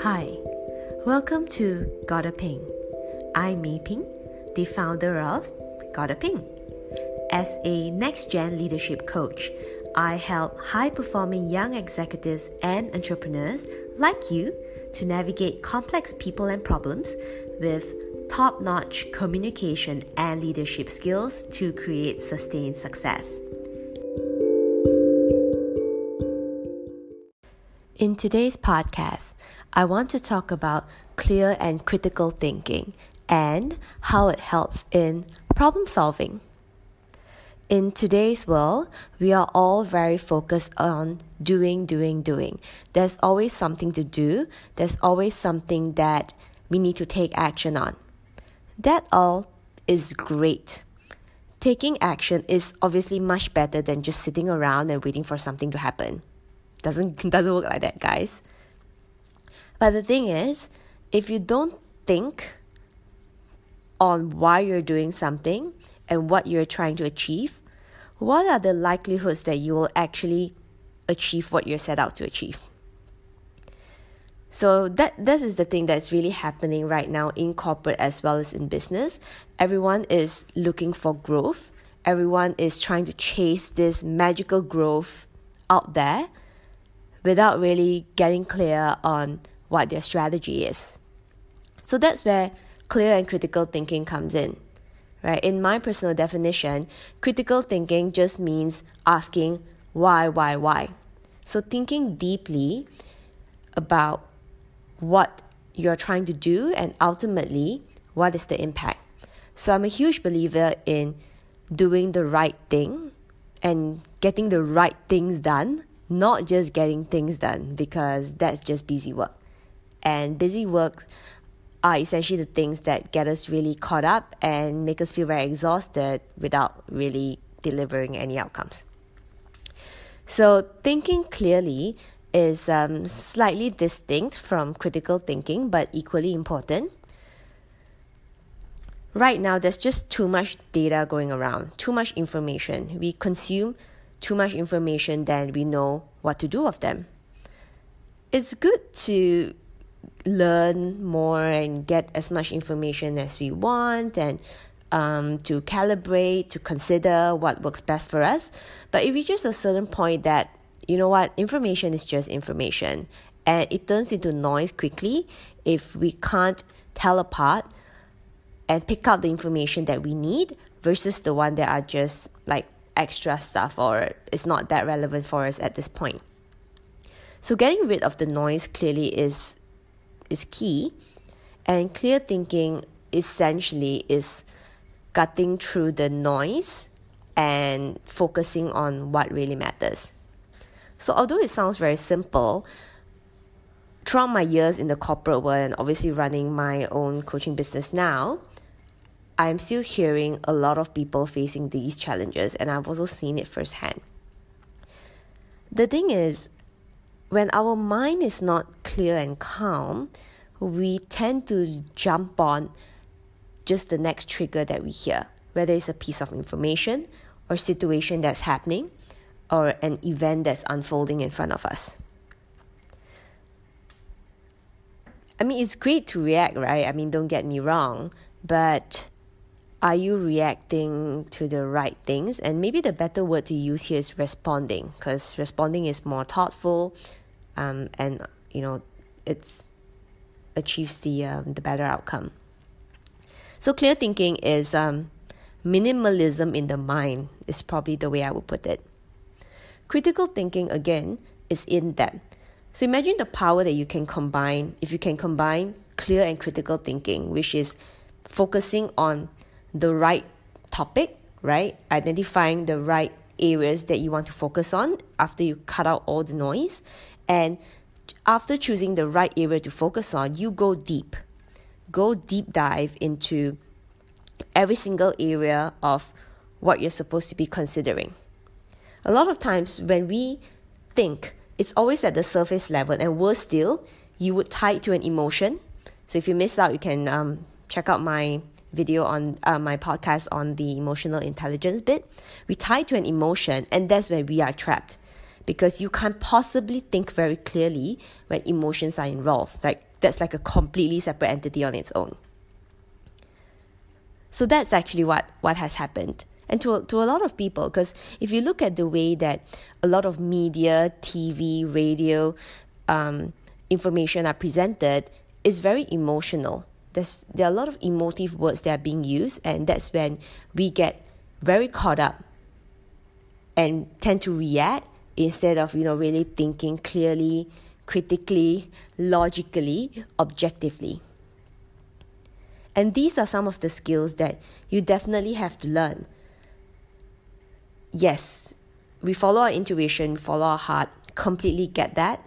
Hi, welcome to Gotta Ping. I'm Mei Ping, the founder of Gotta Ping. As a next-gen leadership coach, I help high-performing young executives and entrepreneurs like you to navigate complex people and problems with top-notch communication and leadership skills to create sustained success. In today's podcast, I want to talk about clear and critical thinking and how it helps in problem solving. In today's world, we are all very focused on doing. There's always something to do. There's always something that we need to take action on. That all is great. Taking action is obviously much better than just sitting around and waiting for something to happen. Doesn't work like that, guys. But the thing is, if you don't think on why you're doing something and what you're trying to achieve, what are the likelihoods that you will actually achieve what you're set out to achieve? So this is the thing that's really happening right now in corporate as well as in business. Everyone is looking for growth. Everyone is trying to chase this magical growth out there without really getting clear on what their strategy is. So that's where clear and critical thinking comes in, right? In my personal definition, critical thinking just means asking why. So thinking deeply about what you're trying to do and ultimately what is the impact. So I'm a huge believer in doing the right thing and getting the right things done, not just getting things done, because that's just busy work. And busy work are essentially the things that get us really caught up and make us feel very exhausted without really delivering any outcomes. So thinking clearly is slightly distinct from critical thinking, but equally important. Right now, there's just too much data going around, too much information. We consume too much information than we know what to do of them. It's good to learn more and get as much information as we want and to calibrate, to consider what works best for us. But it reaches a certain point that, you know what, information is just information and it turns into noise quickly if we can't tell apart and pick out the information that we need versus the one that are just like extra stuff or it's not that relevant for us at this point. So getting rid of the noise clearly is key, and clear thinking essentially is cutting through the noise and focusing on what really matters. So although it sounds very simple, throughout my years in the corporate world and obviously running my own coaching business now, I'm still hearing a lot of people facing these challenges, and I've also seen it firsthand. The thing is, when our mind is not clear and calm, we tend to jump on just the next trigger that we hear, whether it's a piece of information or situation that's happening or an event that's unfolding in front of us. I mean, it's great to react, right? I mean, don't get me wrong, but are you reacting to the right things? And maybe the better word to use here is responding, because responding is more thoughtful, and it achieves the better outcome. So clear thinking is minimalism in the mind is probably the way I would put it. Critical thinking, again, is in depth. So imagine the power that you can combine if you can combine clear and critical thinking, which is focusing on the right topic, right? Identifying the right areas that you want to focus on after you cut out all the noise. And after choosing the right area to focus on, you go deep. Go deep dive into every single area of what you're supposed to be considering. A lot of times when we think, it's always at the surface level, and worse still, you would tie it to an emotion. So if you missed out, you can check out my video on my podcast on the emotional intelligence bit. We tie to an emotion, and that's where we are trapped because you can't possibly think very clearly when emotions are involved. Like, that's like a completely separate entity on its own. So that's actually what has happened. And to a lot of people, because if you look at the way that a lot of media, TV, radio, information are presented, it's very emotional. There are a lot of emotive words that are being used, and that's when we get very caught up and tend to react instead of, really thinking clearly, critically, logically, objectively. And these are some of the skills that you definitely have to learn. Yes, we follow our intuition, follow our heart, completely get that.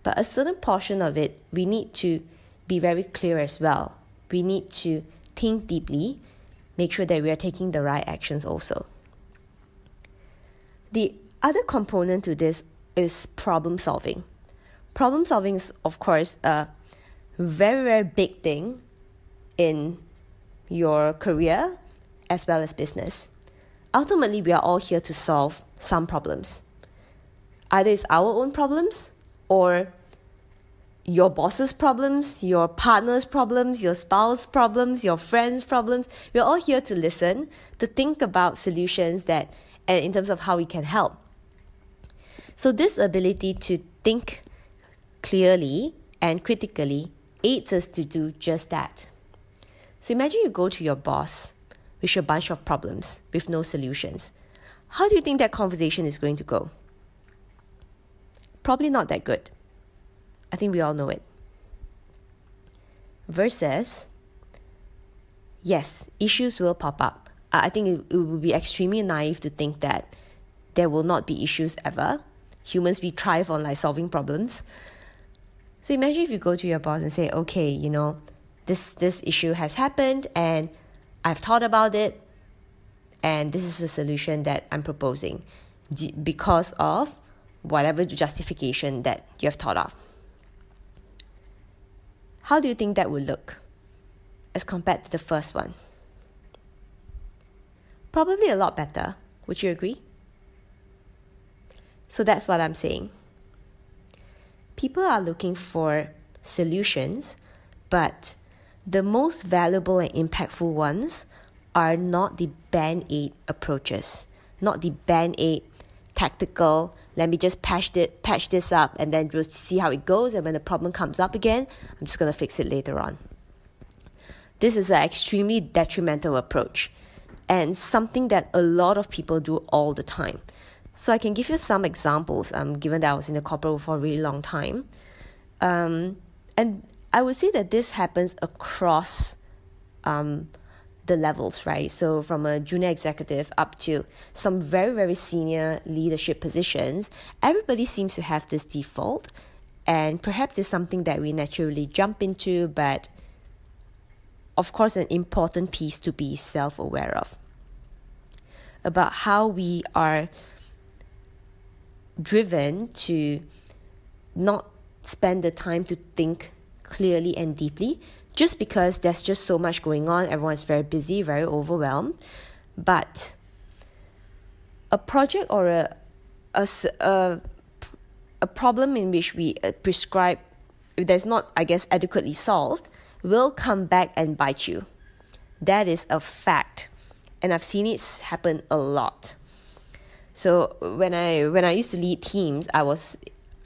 But a certain portion of it, we need to be very clear as well. We need to think deeply, make sure that we are taking the right actions also. The other component to this is problem solving. Problem solving is, of course, a very, very big thing in your career as well as business. Ultimately, we are all here to solve some problems. Either it's our own problems or your boss's problems, your partner's problems, your spouse's problems, your friend's problems. We're all here to listen, to think about solutions and in terms of how we can help. So this ability to think clearly and critically aids us to do just that. So imagine you go to your boss with a bunch of problems, with no solutions. How do you think that conversation is going to go? Probably not that good. I think we all know it. Versus, yes, issues will pop up. I think it would be extremely naive to think that there will not be issues ever. Humans, we thrive on solving problems. So imagine if you go to your boss and say, okay, this issue has happened and I've thought about it, and this is a solution that I'm proposing because of whatever justification that you have thought of. How do you think that would look as compared to the first one? Probably a lot better. Would you agree? So that's what I'm saying. People are looking for solutions, but the most valuable and impactful ones are not the band-aid approaches, not the band-aid tactical, let me just patch this up and then we'll see how it goes, and when the problem comes up again, I'm just going to fix it later on. This is an extremely detrimental approach and something that a lot of people do all the time. So I can give you some examples, given that I was in the corporate for a really long time. And I would say that this happens across the levels, right? So from a junior executive up to some very, very senior leadership positions, everybody seems to have this default. And perhaps it's something that we naturally jump into, but of course an important piece to be self-aware of. About how we are driven to not spend the time to think clearly and deeply, just because there's just so much going on. Everyone's very busy, very overwhelmed. But a project or a problem in which we prescribe, if that's not, adequately solved, will come back and bite you. That is a fact. And I've seen it happen a lot. So when I used to lead teams, I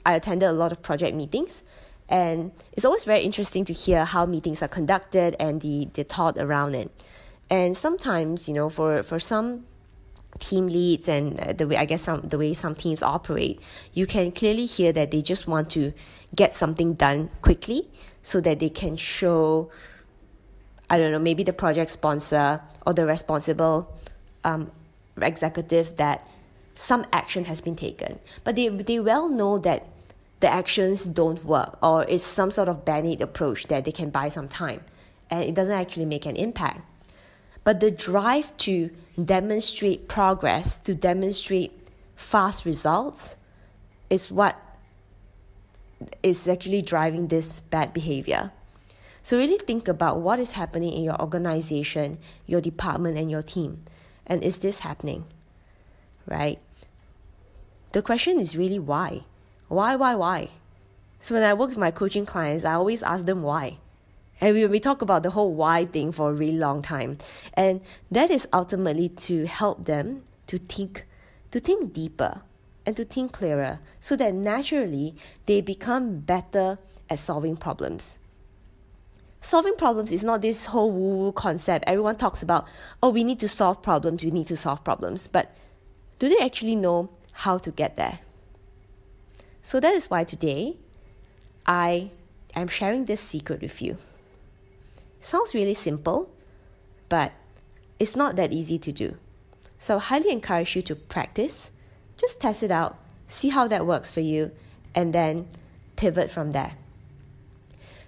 attended a lot of project meetings, and it's always very interesting to hear how meetings are conducted and the thought around it. And sometimes, for some team leads and the way some teams operate, you can clearly hear that they just want to get something done quickly so that they can show, maybe the project sponsor or the responsible executive that some action has been taken. But they well know that the actions don't work, or it's some sort of band-aid approach that they can buy some time and it doesn't actually make an impact. But the drive to demonstrate progress, to demonstrate fast results, is what is actually driving this bad behavior. So really think about what is happening in your organization, your department, and your team. And is this happening? Right? The question is really why? Why? So when I work with my coaching clients, I always ask them why. And we talk about the whole why thing for a really long time. And that is ultimately to help them to think deeper and to think clearer so that naturally they become better at solving problems. Solving problems is not this whole woo-woo concept. Everyone talks about, we need to solve problems. But do they actually know how to get there? So that is why today I am sharing this secret with you. Sounds really simple, but it's not that easy to do. So I highly encourage you to practice. Just test it out, see how that works for you, and then pivot from there.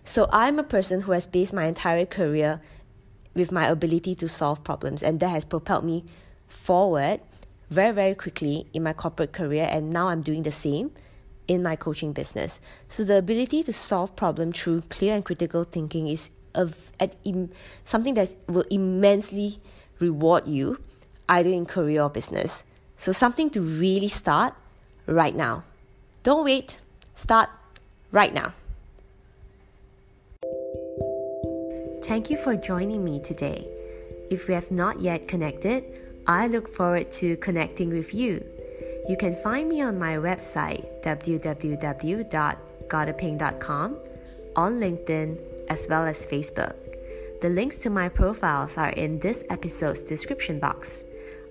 So I'm a person who has based my entire career with my ability to solve problems, and that has propelled me forward very, very quickly in my corporate career, and now I'm doing the same in my coaching business. So the ability to solve problems through clear and critical thinking is something that will immensely reward you either in career or business. So something to really start right now. Don't wait. Start right now. Thank you for joining me today. If we have not yet connected, I look forward to connecting with you. You can find me on my website, www.goddaping.com, on LinkedIn, as well as Facebook. The links to my profiles are in this episode's description box.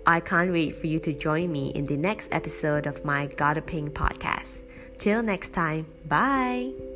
I can't wait for you to join me in the next episode of my Gotta Ping podcast. Till next time, bye!